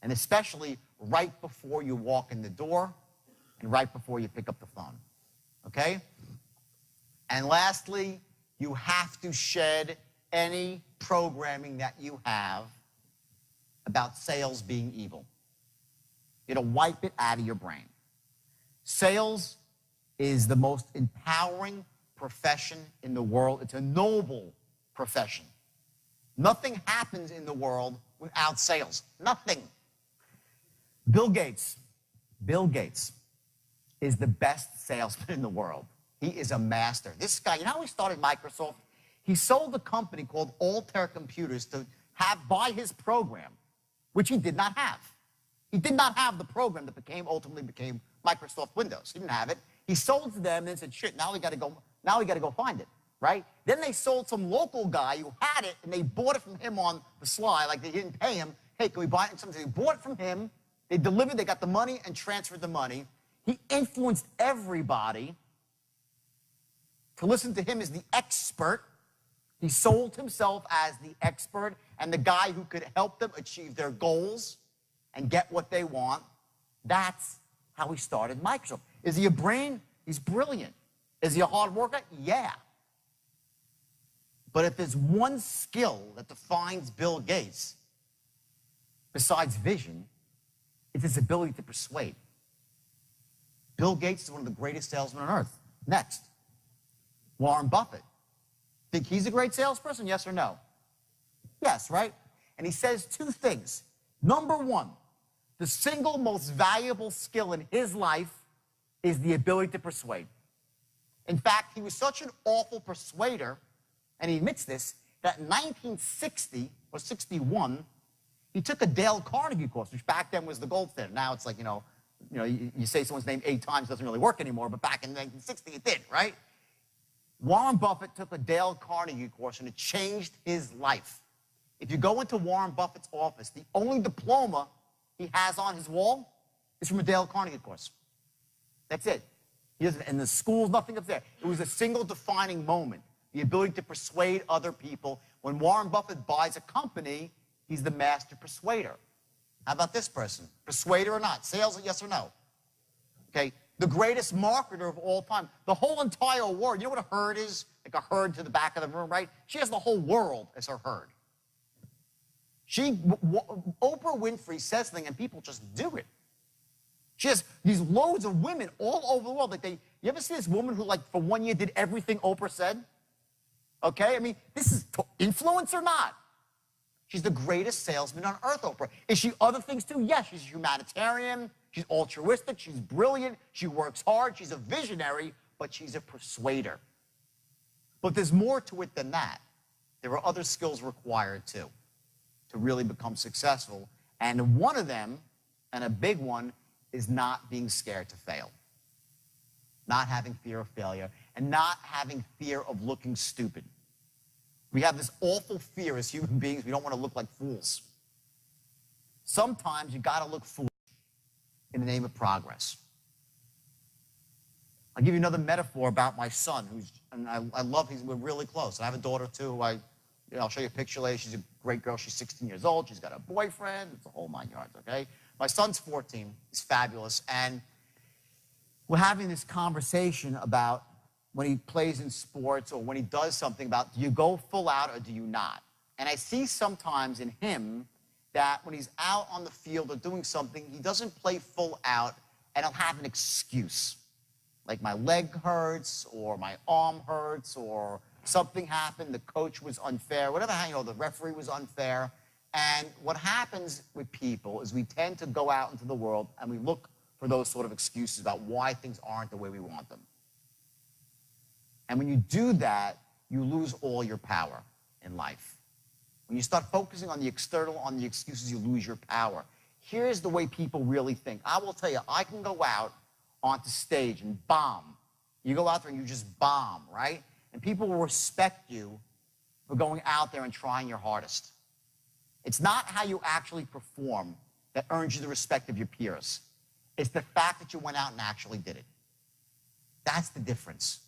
and especially right before you walk in the door and right before you pick up the phone, okay? And lastly, you have to shed any programming that you have about sales being evil. It'll wipe it out of your brain. Sales is the most empowering profession in the world. It's a noble profession. Nothing happens in the world without sales. Nothing. Bill Gates is the best salesman in the world. He is a master. This guy, you know how he started Microsoft? He sold a company called Altair Computers to buy his program, which he did not have. He did not have the program that ultimately became Microsoft Windows. He didn't have it. He sold to them and then said, shit, now we got to go find it, right? Then they sold some local guy who had it, and they bought it from him on the sly, like they didn't pay him. Hey, can we buy it? Something. They bought it from him. They delivered, they got the money and transferred the money. He influenced everybody to listen to him as the expert. He sold himself as the expert and the guy who could help them achieve their goals and get what they want. That's how he started Microsoft. Is he a brain? He's brilliant. Is he a hard worker? Yeah. But if there's one skill that defines Bill Gates, besides vision, it's his ability to persuade. Bill Gates is one of the greatest salesmen on earth. Next, Warren Buffett. Think he's a great salesperson, yes or no? Yes, right? And he says two things. Number one, the single most valuable skill in his life is the ability to persuade. In fact, he was such an awful persuader, and he admits this, that in 1960 or 61, he took a Dale Carnegie course, which back then was the gold standard. Now it's like, you say someone's name 8 times, it doesn't really work anymore, but back in 1960 it did, right? Warren Buffett took a Dale Carnegie course, and it changed his life. If you go into Warren Buffett's office, the only diploma he has on his wall is from a Dale Carnegie course. That's it. He doesn't, and the school's nothing up there. It was a single defining moment, the ability to persuade other people. When Warren Buffett buys a company, he's the master persuader. How about this person? Persuader or not? Sales, yes or no? Okay. The greatest marketer of all time. The whole entire world. You know what a herd is? Like a herd to the back of the room, right? She has the whole world as her herd. Oprah Winfrey says something and people just do it. She has these loads of women all over the world. You ever see this woman who, for 1 year did everything Oprah said? Okay? I mean, this is influence or not? She's the greatest salesman on earth, Oprah. Is she other things too? Yes, she's humanitarian. She's altruistic. She's brilliant. She works hard. She's a visionary, but she's a persuader. But there's more to it than that. There are other skills required too to really become successful. And one of them, and a big one, is not being scared to fail. Not having fear of failure, and not having fear of looking stupid. We have this awful fear as human beings. We don't want to look like fools. Sometimes you got to look foolish in the name of progress. I'll give you another metaphor about my son, I love, we're really close. I have a daughter too, I'll show you a picture later. She's a great girl. She's 16 years old. She's got a boyfriend. It's a whole 9 yards, okay? My son's 14. He's fabulous. And we're having this conversation about when he plays in sports or when he does something about, do you go full out or do you not? And I see sometimes in him that when he's out on the field or doing something, he doesn't play full out and he'll have an excuse. Like my leg hurts or my arm hurts or something happened, the coach was unfair, whatever, the referee was unfair. And what happens with people is we tend to go out into the world and we look for those sort of excuses about why things aren't the way we want them. And when you do that, you lose all your power in life. When you start focusing on the external, on the excuses, you lose your power. Here's the way people really think. I will tell you, I can go out onto stage and bomb. You go out there and you just bomb, right? And people will respect you for going out there and trying your hardest. It's not how you actually perform that earns you the respect of your peers. It's the fact that you went out and actually did it. That's the difference.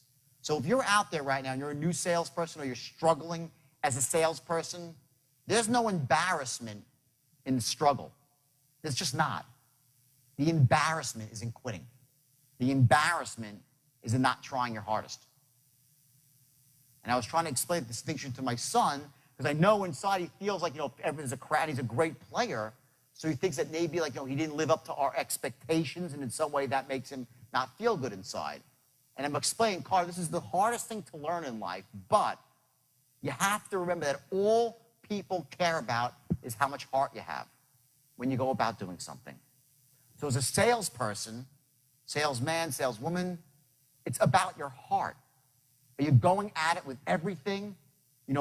So if you're out there right now and you're a new salesperson or you're struggling as a salesperson, there's no embarrassment in the struggle. There's just not. The embarrassment is in quitting. The embarrassment is in not trying your hardest. And I was trying to explain the distinction to my son because I know inside he feels like, everyone's a crowd. He's a great player. So he thinks that maybe he didn't live up to our expectations and in some way that makes him not feel good inside. And I'm explaining, Carter, this is the hardest thing to learn in life, but you have to remember that all people care about is how much heart you have when you go about doing something. So as a salesperson, salesman, saleswoman, it's about your heart. Are you going at it with everything,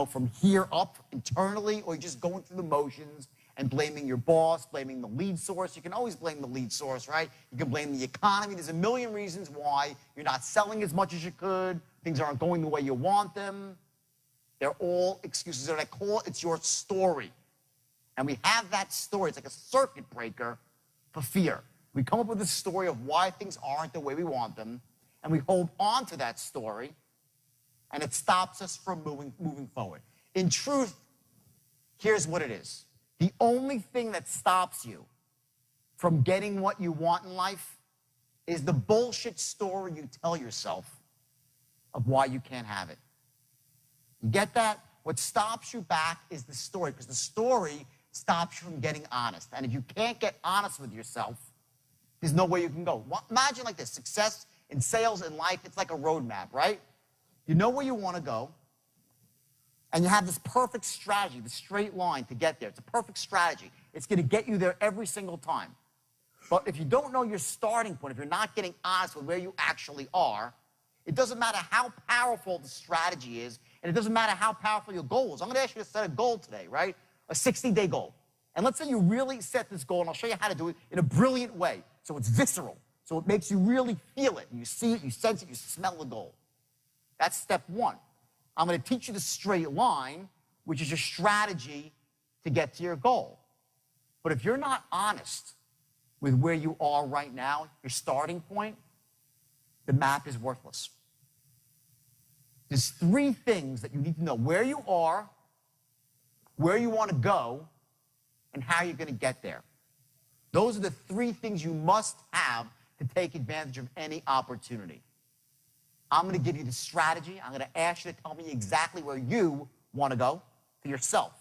from here up internally, or are you just going through the motions and blaming your boss, blaming the lead source? You can always blame the lead source, right? You can blame the economy. There's a million reasons why you're not selling as much as you could. Things aren't going the way you want them. They're all excuses. And I call it, it's your story. And we have that story. It's like a circuit breaker for fear. We come up with a story of why things aren't the way we want them, and we hold on to that story, and it stops us from moving forward. In truth, here's what it is. The only thing that stops you from getting what you want in life is the bullshit story you tell yourself of why you can't have it. You get that? What stops you back is the story, because the story stops you from getting honest. And if you can't get honest with yourself, there's no way you can go. Imagine like this, success in sales and life, it's like a roadmap, right? You know where you want to go, and you have this perfect strategy, the straight line to get there. It's a perfect strategy. It's going to get you there every single time. But if you don't know your starting point, if you're not getting honest with where you actually are, it doesn't matter how powerful the strategy is, and it doesn't matter how powerful your goal is. I'm going to ask you to set a goal today, right? A 60-day goal. And let's say you really set this goal, and I'll show you how to do it in a brilliant way. So it's visceral. So it makes you really feel it. You see it, you sense it, you smell the goal. That's step one. I'm going to teach you the straight line, which is your strategy to get to your goal. But if you're not honest with where you are right now, your starting point, the map is worthless. There's three things that you need to know: where you are, where you want to go, and how you're going to get there. Those are the three things you must have to take advantage of any opportunity. I'm going to give you the strategy. I'm going to ask you to tell me exactly where you want to go for yourself.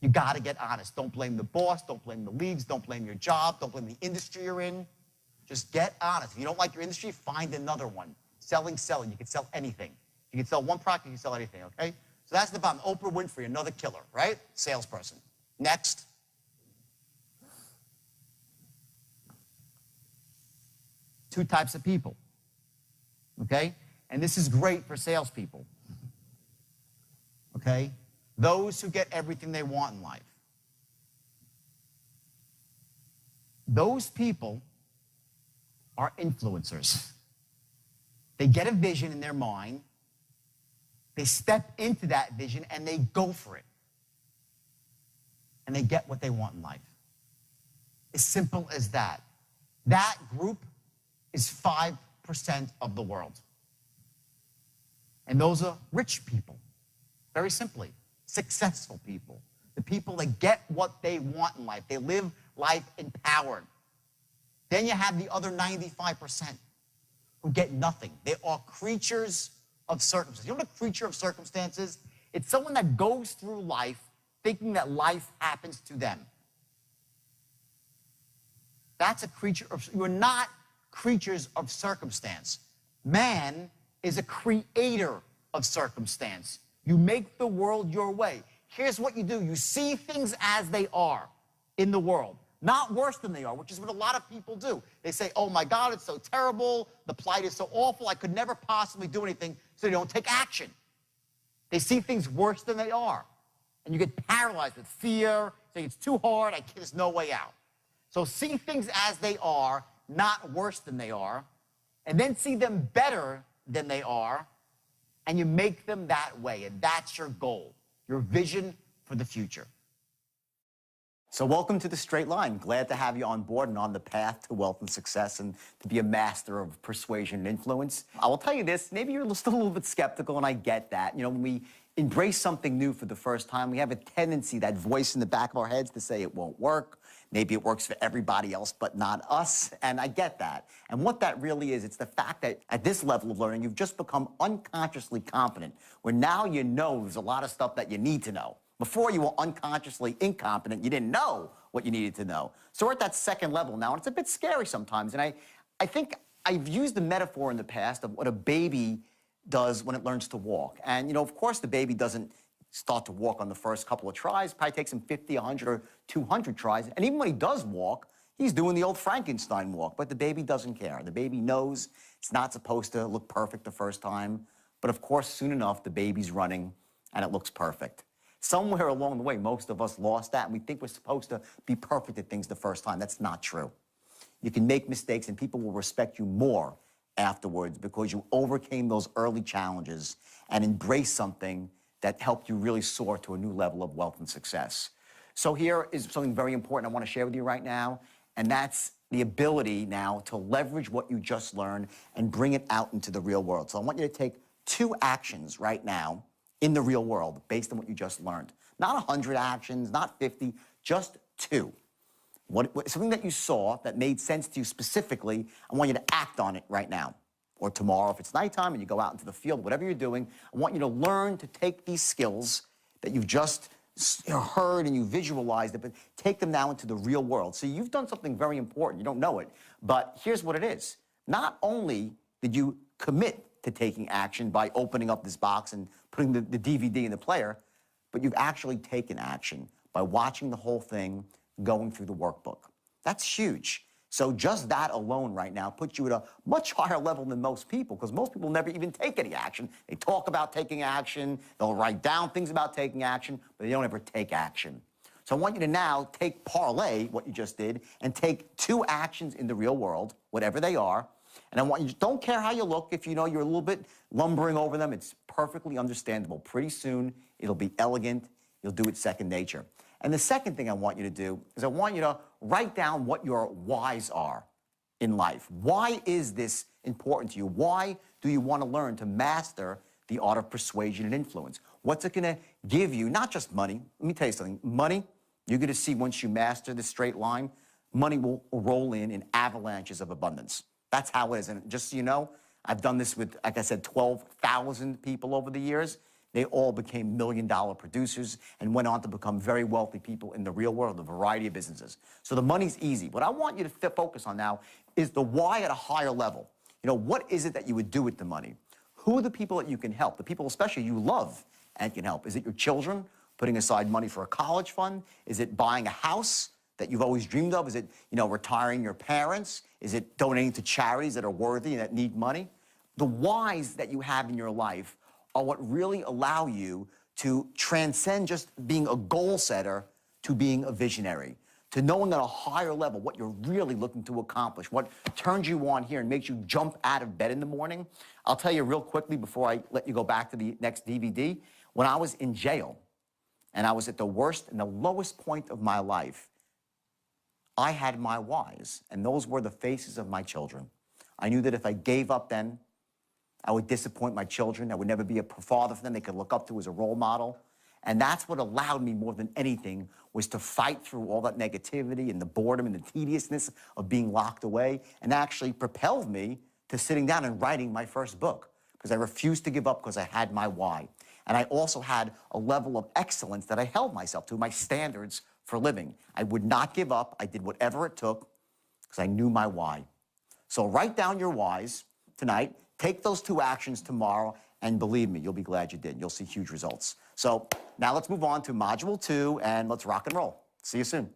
You got to get honest. Don't blame the boss. Don't blame the leagues. Don't blame your job. Don't blame the industry you're in. Just get honest. If you don't like your industry, find another one. Selling. You can sell anything. You can sell one product, you can sell anything, okay? So that's the bottom. Oprah Winfrey, another killer, right? Salesperson. Next. Two types of people, okay? And this is great for salespeople, okay? Those who get everything they want in life. Those people are influencers. They get a vision in their mind, they step into that vision, and they go for it. And they get what they want in life. As simple as that. That group is 5% of the world. And those are rich people, very simply. Successful people. The people that get what they want in life. They live life empowered. Then you have the other 95% who get nothing. They are creatures of circumstances. You know what a creature of circumstances? It's someone that goes through life thinking that life happens to them. That's a creature of, you're not creatures of circumstance. Man is a creator of circumstance. You make the world your way. Here's what you do. You see things as they are in the world, not worse than they are, which is what a lot of people do. They say, oh my God, it's so terrible. The plight is so awful. I could never possibly do anything, so they don't take action. They see things worse than they are. And you get paralyzed with fear, saying it's too hard, there's no way out. So see things as they are, not worse than they are, and then see them better than they are, and you make them that way, and that's your goal, your vision for the future. So welcome to The Straight Line. Glad to have you on board and on the path to wealth and success and to be a master of persuasion and influence. I will tell you this, maybe you're still a little bit skeptical, and I get that. You know, when we embrace something new for the first time, we have a tendency, that voice in the back of our heads, to say it won't work. Maybe it works for everybody else, but not us, and I get that. And what that really is, it's the fact that at this level of learning, you've just become unconsciously competent, where now you know there's a lot of stuff that you need to know. Before, you were unconsciously incompetent. You didn't know what you needed to know. So we're at that second level now, and it's a bit scary sometimes. And I think I've used the metaphor in the past of what a baby does when it learns to walk. And, you know, of course, the baby doesn't start to walk on the first couple of tries. Probably takes him 50, 100, or 200 tries. And even when he does walk, he's doing the old Frankenstein walk. But the baby doesn't care. The baby knows it's not supposed to look perfect the first time. But, of course, soon enough, the baby's running, and it looks perfect. Somewhere along the way, most of us lost that, and we think we're supposed to be perfect at things the first time. That's not true. You can make mistakes, and people will respect you more afterwards because you overcame those early challenges and embraced something that helped you really soar to a new level of wealth and success. So here is something very important I want to share with you right now, and that's the ability now to leverage what you just learned and bring it out into the real world. So I want you to take 2 actions right now in the real world based on what you just learned. Not 100 actions, not 50, just 2. Something that you saw that made sense to you specifically, I want you to act on it right now. Or tomorrow if it's nighttime and you go out into the field, whatever you're doing, I want you to learn to take these skills that you've just heard and you visualized it, but take them now into the real world. So you've done something very important. You don't know it, but here's what it is. Not only did you commit to taking action by opening up this box and putting the DVD in the player, but you've actually taken action by watching the whole thing, going through the workbook. That's huge. So just that alone right now puts you at a much higher level than most people, because most people never even take any action. They talk about taking action, they'll write down things about taking action, but they don't ever take action. So I want you to now parlay what you just did and take 2 actions in the real world, whatever they are, and I want you to, don't care how you look. If you know you're a little bit lumbering over them, it's perfectly understandable. Pretty soon, it'll be elegant. You'll do it second nature. And the second thing I want you to do is I want you to write down what your whys are in life. Why is this important to you? Why do you want to learn to master the art of persuasion and influence? What's it going to give you? Not just money. Let me tell you something. Money, you're going to see once you master the straight line, money will roll in avalanches of abundance. That's how it is. And just so you know, I've done this with, like I said, 12,000 people over the years. They all became million-dollar producers and went on to become very wealthy people in the real world, a variety of businesses. So the money's easy. What I want you to focus on now is the why at a higher level. You know, what is it that you would do with the money? Who are the people that you can help? The people especially you love and can help. Is it your children, putting aside money for a college fund? Is it buying a house that you've always dreamed of? Is it, you know, retiring your parents? Is it donating to charities that are worthy and that need money? The whys that you have in your life are what really allow you to transcend just being a goal setter to being a visionary, to knowing at a higher level what you're really looking to accomplish, what turns you on here and makes you jump out of bed in the morning. I'll tell you real quickly before I let you go back to the next DVD. When I was in jail and I was at the worst and the lowest point of my life, I had my whys, and those were the faces of my children. I knew that if I gave up then, I would disappoint my children. I would never be a father for them they could look up to as a role model. And that's what allowed me more than anything was to fight through all that negativity and the boredom and the tediousness of being locked away, and actually propelled me to sitting down and writing my first book, because I refused to give up because I had my why. And I also had a level of excellence that I held myself to, my standards for living. I would not give up. I did whatever it took because I knew my why. So write down your whys tonight, take those 2 actions tomorrow, and believe me, you'll be glad you did. You'll see huge results. So now let's move on to Module 2, and let's rock and roll. See you soon.